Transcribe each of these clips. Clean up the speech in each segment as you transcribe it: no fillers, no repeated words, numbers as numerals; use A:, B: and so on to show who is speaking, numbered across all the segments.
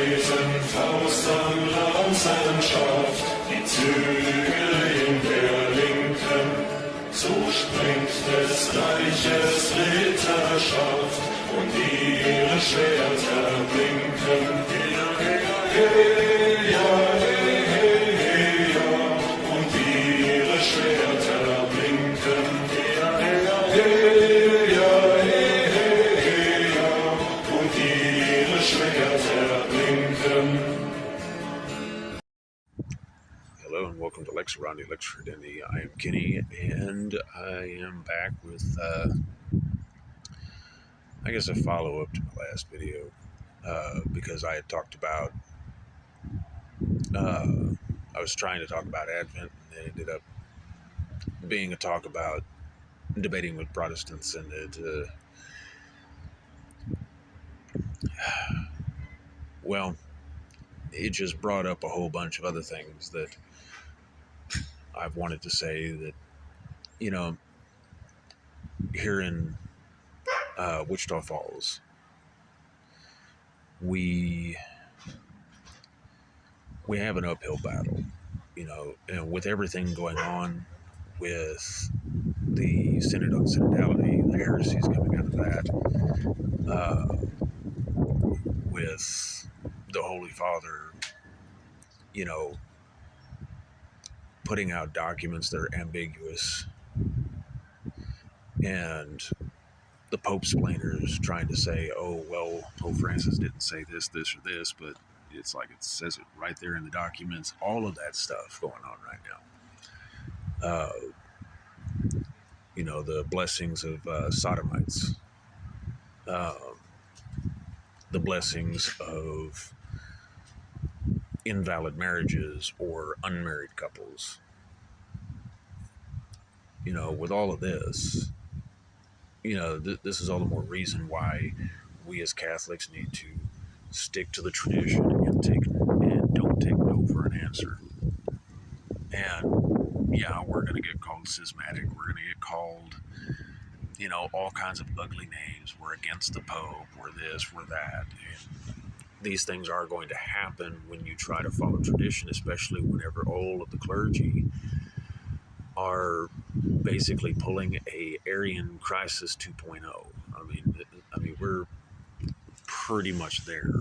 A: Eisenfaust an Lanzenschaft, die Zügel in der Linken, so springt des Reiches Ritterschaft und ihre Schwerter blinken. Heya, heya, heya, heya, und ihre Schwerter blinken. Heya, heya, heya, heya, und ihre Schwerter blinken.
B: Hello and welcome to Lex Rodney Lecture Denny. I am Kenny and I am back with, I guess, a follow-up to my last video because I had talked about, I was trying to talk about Advent and it ended up being a talk about debating with Protestants, and it just brought up a whole bunch of other things that I've wanted to say that, here in Wichita Falls, we have an uphill battle, and with everything going on with the Synod on Synodality, the heresies coming out of that, with the Holy Father, putting out documents that are ambiguous, and the Pope-splainers trying to say, oh, well, Pope Francis didn't say this, or this, but it's like it says it right there in the documents. All of that stuff going on right now. The blessings of sodomites, the blessings of invalid marriages or unmarried couples. With all of this, this is all the more reason why we as Catholics need to stick to the tradition and don't take no for an answer. And yeah, we're going to get called schismatic. We're going to get called, all kinds of ugly names. We're against the Pope. We're this, we're that. And these things are going to happen when you try to follow tradition, especially whenever all of the clergy are basically pulling a Arian crisis 2.0. I mean, we're pretty much there.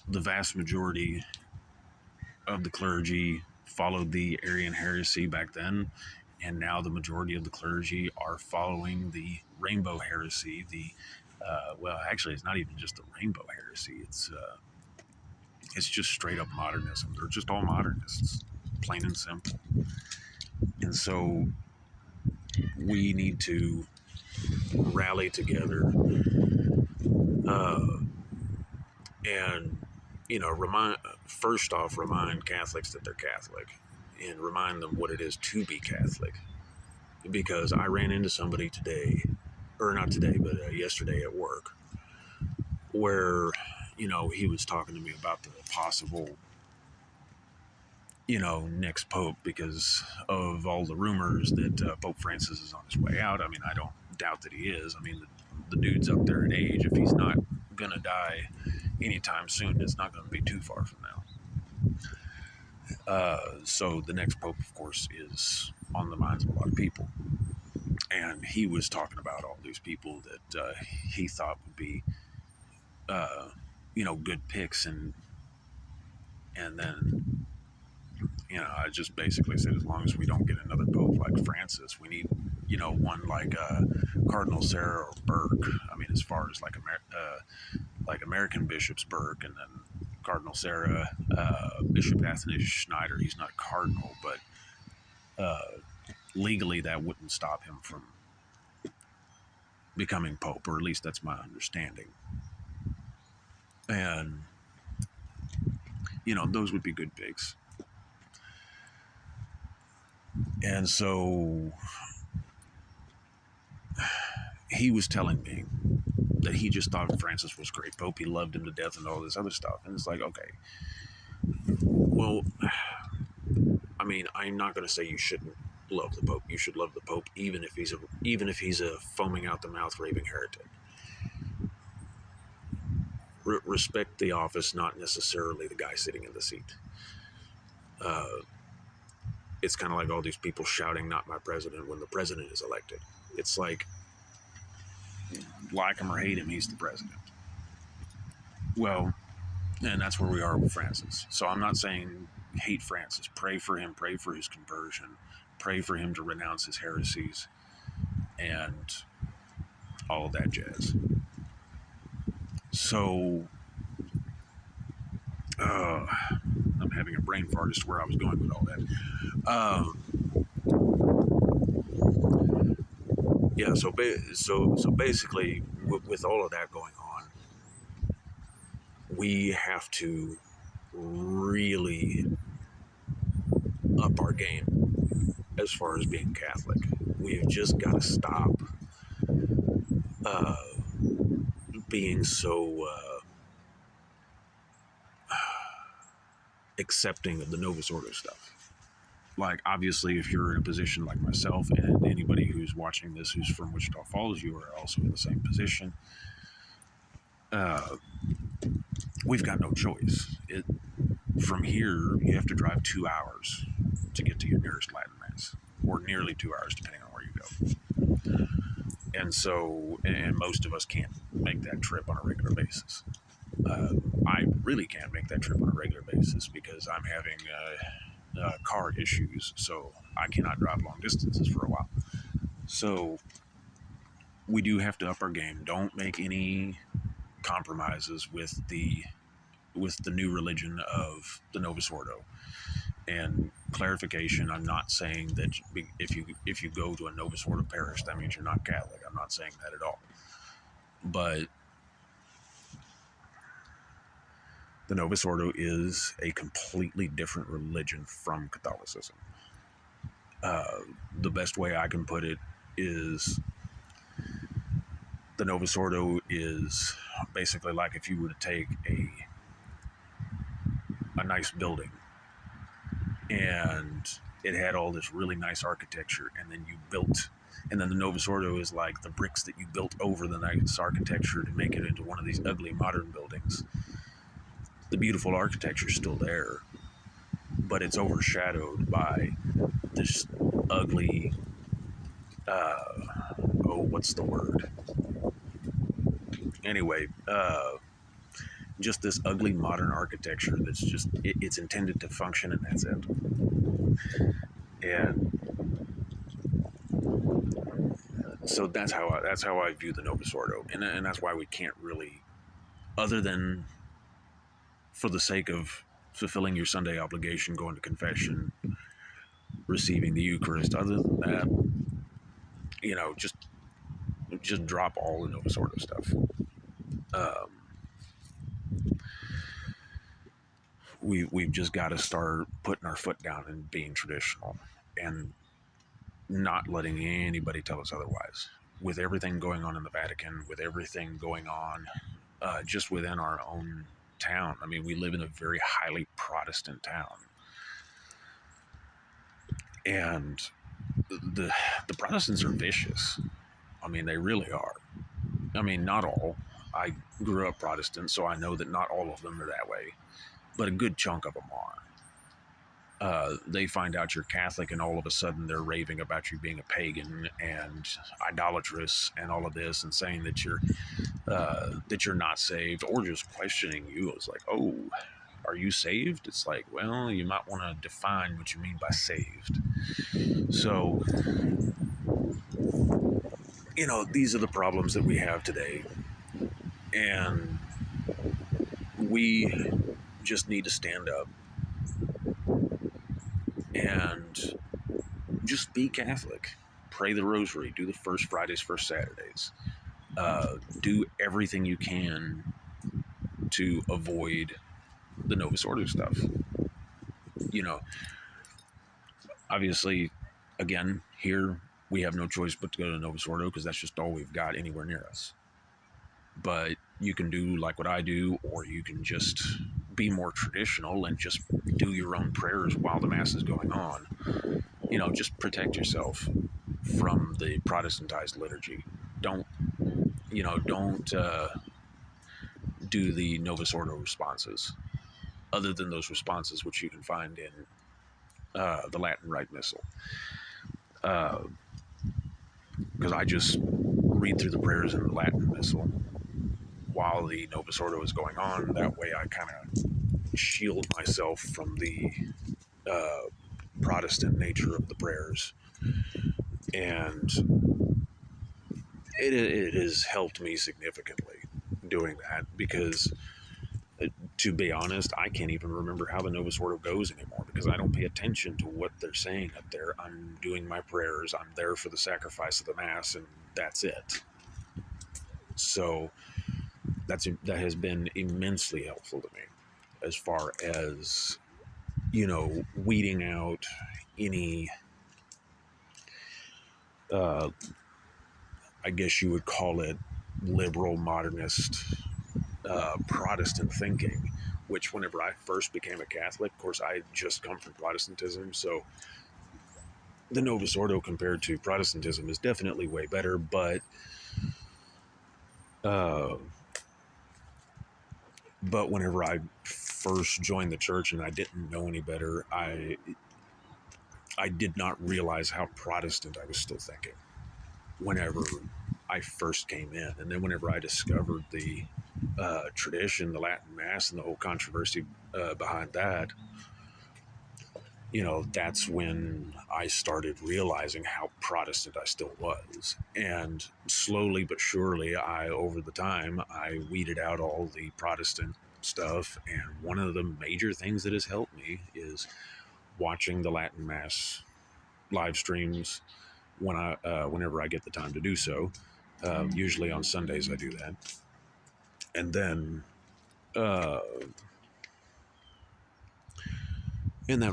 B: The vast majority of the clergy followed the Arian heresy back then, and now the majority of the clergy are following the rainbow heresy. Actually, it's not even just the rainbow heresy. It's just straight up modernism. They're just all modernists, plain and simple. And so we need to rally together and remind Catholics that they're Catholic, and remind them what it is to be Catholic. Because I ran into somebody yesterday at work, where he was talking to me about the possible next pope, because of all the rumors that Pope Francis is on his way out. I mean, I don't doubt that he is. I mean, the dude's up there in age. If he's not gonna die anytime soon, it's not going to be too far from now. So the next pope, of course, is on the minds of a lot of people. And he was talking about all these people that he thought would be, good picks. And then, I just basically said, as long as we don't get another pope like Francis, we need, one like Cardinal Sarah or Burke. I mean, as far as like American bishops, Burke, and then Cardinal Sarah, Bishop Athanasius Schneider. He's not a cardinal, but legally that wouldn't stop him from becoming pope, or at least that's my understanding. And those would be good picks. And so he was telling me that he just thought Francis was a great pope. He loved him to death and all this other stuff. And it's like, okay, well, I mean, I'm not going to say you shouldn't love the Pope. You should love the Pope even if he's a foaming out the mouth raving heretic. respect the office, not necessarily the guy sitting in the seat. It's kind of like all these people shouting, "Not my president," when the president is elected. It's like him or hate him, he's the president. Well, and that's where we are with Francis. So I'm not saying hate Francis. Pray for him, pray for his conversion, pray for him to renounce his heresies, and all of that jazz. So, I'm having a brain fart as to where I was going with all that. Yeah, so basically, with all of that going on, we have to really up our game as far as being Catholic. We've just got to stop being so accepting of the Novus Ordo stuff. Like, obviously, if you're in a position like myself, and anybody who's watching this who's from Wichita Falls, you are also in the same position. We've got no choice. From here, you have to drive 2 hours to get to your nearest Latin Mass, or nearly 2 hours, depending on where you go. And most of us can't make that trip on a regular basis. I really can't make that trip on a regular basis because I'm having car issues, so I cannot drive long distances for a while. So we do have to up our game. Don't make any compromises with the new religion of the Novus Ordo. And clarification, I'm not saying that if you go to a Novus Ordo parish, that means you're not Catholic. I'm not saying that at all. But the Novus Ordo is a completely different religion from Catholicism. The best way I can put it is the Novus Ordo is basically like if you were to take a nice building and it had all this really nice architecture, and then the Novus Ordo is like the bricks that you built over the nice architecture to make it into one of these ugly modern buildings. The beautiful architecture is still there, but it's overshadowed by this ugly, what's the word? Anyway, just this ugly modern architecture that's just, it's intended to function, and that's it. And so that's how I view the Novus Ordo, and that's why we can't really, other than for the sake of fulfilling your Sunday obligation, going to confession, receiving the Eucharist, other than that, just drop all the Novus Ordo stuff. We've just got to start putting our foot down and being traditional and not letting anybody tell us otherwise. With everything going on in the Vatican, with everything going on just within our own town. I mean, we live in a very highly Protestant town. And the Protestants are vicious. I mean, they really are. I mean, not all. I grew up Protestant, so I know that not all of them are that way. But a good chunk of them are. They find out you're Catholic, and all of a sudden they're raving about you being a pagan and idolatrous and all of this, and saying that you're not saved, or just questioning you. It's like, oh, are you saved? It's like, well, you might want to define what you mean by saved. So, these are the problems that we have today, and we just need to stand up and just be Catholic. Pray the rosary, do the first Fridays, first Saturdays, do everything you can to avoid the Novus Ordo stuff. Obviously, again, here we have no choice but to go to Novus Ordo because that's just all we've got anywhere near us. But you can do like what I do, or you can just be more traditional and just do your own prayers while the Mass is going on. Just protect yourself from the Protestantized liturgy. Don't do the Novus Ordo responses, other than those responses which you can find in the Latin Rite Missal. Because I just read through the prayers in the Latin Missal while the Novus Ordo is going on. That way I kind of shield myself from the Protestant nature of the prayers. And it has helped me significantly doing that, because to be honest, I can't even remember how the Novus Ordo goes anymore, because I don't pay attention to what they're saying up there. I'm doing my prayers, I'm there for the sacrifice of the Mass, and that's it. So that has been immensely helpful to me, as far as, weeding out any, I guess you would call it, liberal modernist Protestant thinking, which whenever I first became a Catholic, of course, I just come from Protestantism, so the Novus Ordo compared to Protestantism is definitely way better, but whenever I first joined the church and I didn't know any better, I did not realize how Protestant I was still thinking whenever I first came in. And then whenever I discovered the tradition, the Latin Mass, and the whole controversy behind that, that's when I started realizing how Protestant I still was. And slowly but surely, over the time, I weeded out all the Protestant stuff. And one of the major things that has helped me is watching the Latin Mass live streams whenever I get the time to do so. Usually on Sundays I do that. And then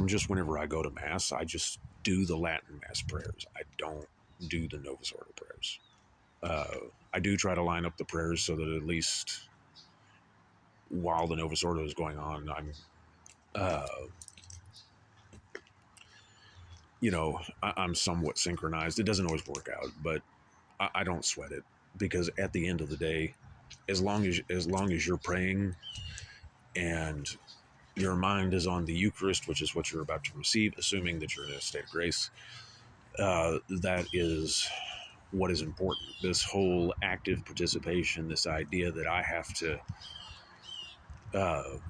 B: just whenever I go to Mass, I just do the Latin Mass prayers. I don't do the Novus Ordo prayers. I do try to line up the prayers so that at least while the Novus Ordo is going on, I'm I'm somewhat synchronized. It doesn't always work out, but I don't sweat it, because at the end of the day, as long as you're praying and your mind is on the Eucharist, which is what you're about to receive, assuming that you're in a state of grace, that is what is important. This whole active participation, this idea that I have to, that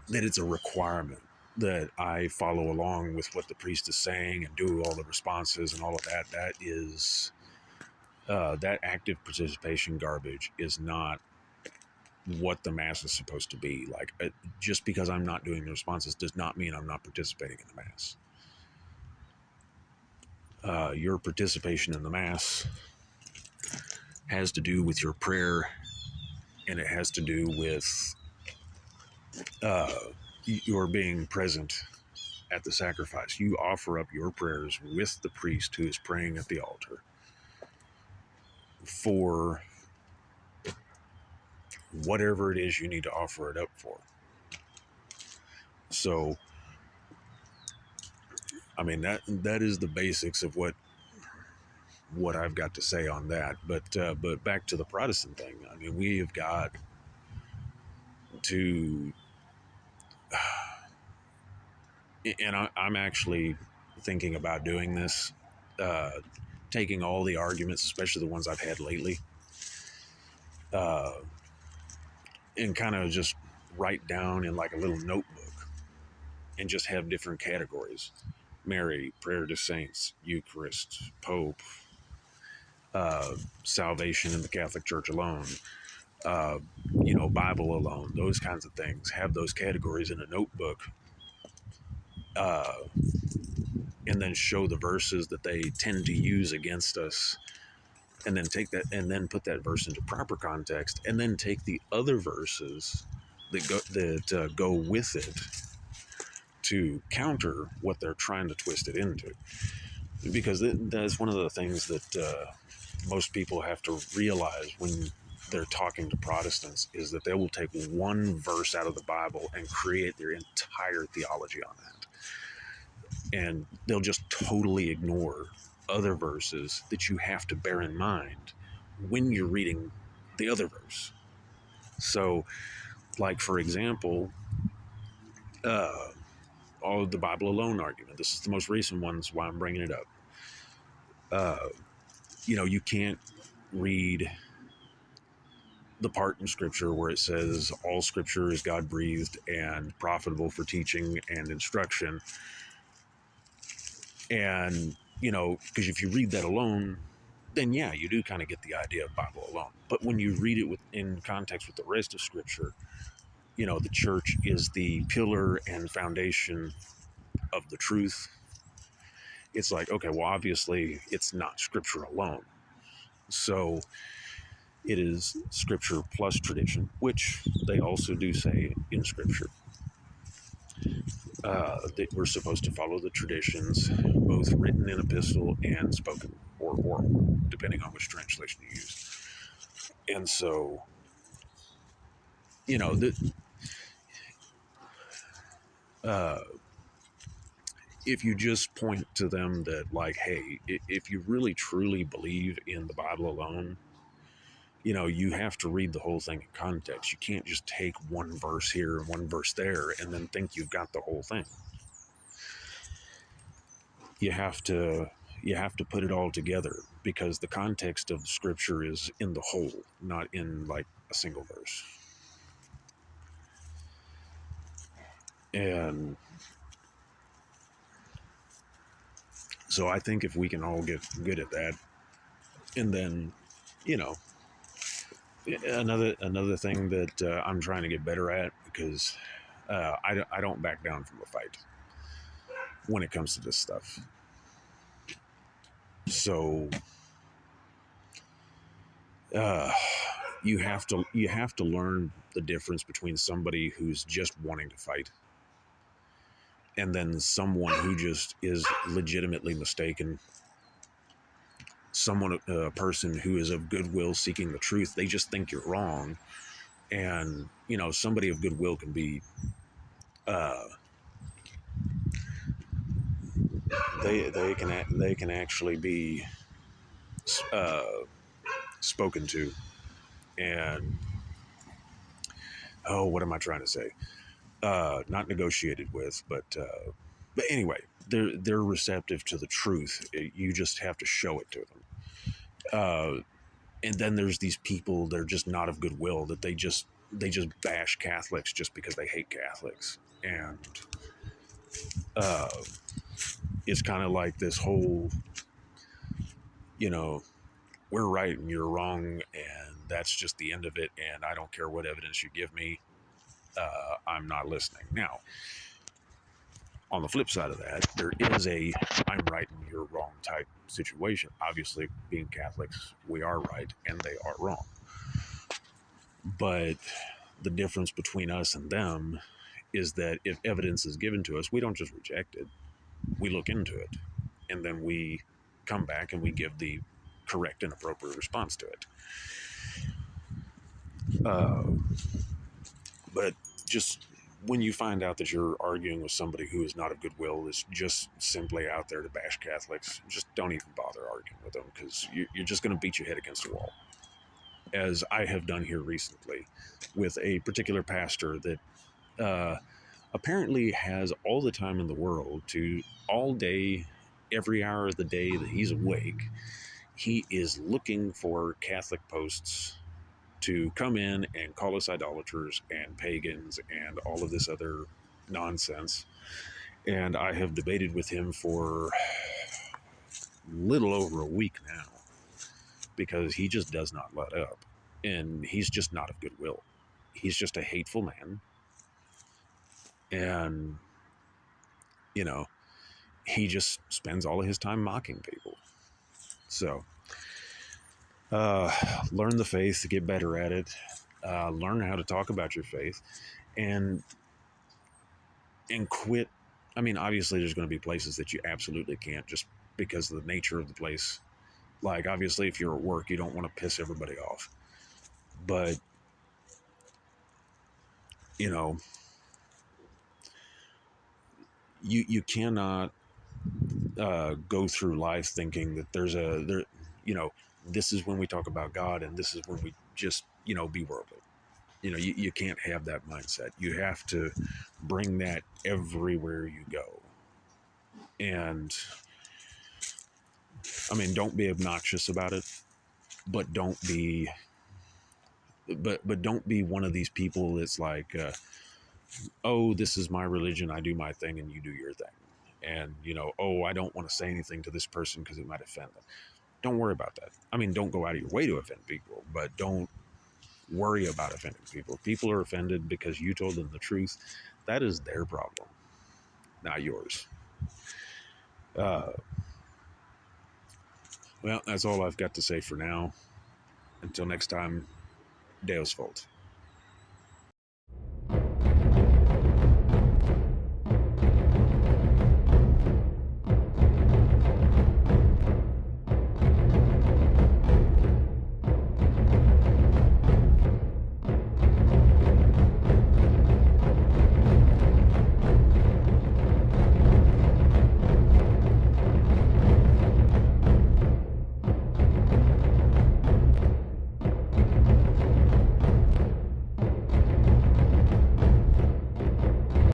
B: it's a requirement that I follow along with what the priest is saying and do all the responses and all of that, that is, that active participation garbage is not what the Mass is supposed to be. Like, just because I'm not doing the responses does not mean I'm not participating in the Mass. Your participation in the Mass has to do with your prayer, and it has to do with your being present at the sacrifice. You offer up your prayers with the priest who is praying at the altar for whatever it is you need to offer it up for. So, I mean, that is the basics of what I've got to say on that. But back to the Protestant thing. I mean, we have got to, and I'm actually thinking about doing this, taking all the arguments, especially the ones I've had lately, and kind of just write down in like a little notebook and just have different categories: Mary, prayer to saints, Eucharist, Pope, salvation in the Catholic Church alone, Bible alone, those kinds of things. Have those categories in a notebook, and then show the verses that they tend to use against us, and then take that and then put that verse into proper context, and then take the other verses that go with it to counter what they're trying to twist it into. Because that's one of the things that most people have to realize when they're talking to Protestants, is that they will take one verse out of the Bible and create their entire theology on that. And they'll just totally ignore other verses that you have to bear in mind when you're reading the other verse. So, like, for example, all of the Bible alone argument. This is the most recent one, that's why I'm bringing it up. You can't read the part in Scripture where it says all Scripture is God breathed and profitable for teaching and instruction. And, because if you read that alone, then yeah, you do kind of get the idea of Bible alone. But when you read it in context with the rest of Scripture, the church is the pillar and foundation of the truth. It's like, okay, well, obviously it's not Scripture alone. So it is Scripture plus tradition, which they also do say in Scripture. That we're supposed to follow the traditions, both written in epistle and spoken or oral, depending on which translation you use. And so, if you just point to them that, like, hey, if you really truly believe in the Bible alone, you have to read the whole thing in context. You can't just take one verse here and one verse there and then think you've got the whole thing. You have to put it all together, because the context of Scripture is in the whole, not in like a single verse. And so I think if we can all get good at that, and then, another thing that I'm trying to get better at, because I don't back down from a fight when it comes to this stuff. So you have to learn the difference between somebody who's just wanting to fight and then someone who just is legitimately mistaken. A person who is of goodwill seeking the truth. They just think you're wrong. And, somebody of goodwill can be, they can actually be spoken to. And, what am I trying to say? Not negotiated with, but anyway, they're receptive to the truth. You just have to show it to them. And then there's these people that are just not of goodwill, that they just bash Catholics just because they hate Catholics. And it's kind of like this whole, we're right and you're wrong, and that's just the end of it, and I don't care what evidence you give me, I'm not listening. Now, on the flip side of that, there is a I'm right and you're wrong type situation. Obviously, being Catholics, we are right and they are wrong. But the difference between us and them is that if evidence is given to us, we don't just reject it. We look into it, and then we come back and we give the correct and appropriate response to it. But just when you find out that you're arguing with somebody who is not of goodwill, is just simply out there to bash Catholics, just don't even bother arguing with them, because you're just going to beat your head against the wall. As I have done here recently with a particular pastor that apparently has all the time in the world to, all day, every hour of the day that he's awake, he is looking for Catholic posts to come in and call us idolaters and pagans and all of this other nonsense. And I have debated with him for little over a week now, because he just does not let up. And he's just not of goodwill. He's just a hateful man. And, he just spends all of his time mocking people. So, learn the faith, get better at it, learn how to talk about your faith, and quit. I mean, obviously there's going to be places that you absolutely can't, just because of the nature of the place. Like, obviously, if you're at work, you don't want to piss everybody off. But, you cannot go through life thinking that this is when we talk about God and this is when we just, be worldly. You can't have that mindset. You have to bring that everywhere you go. And I mean, don't be obnoxious about it, but don't be one of these people that's like, oh, this is my religion, I do my thing and you do your thing. And, oh, I don't want to say anything to this person because it might offend them. Don't worry about that. I mean, don't go out of your way to offend people, but don't worry about offending people. If people are offended because you told them the truth, that is their problem, not yours. Well, that's all I've got to say for now. Until next time, Deus Volt.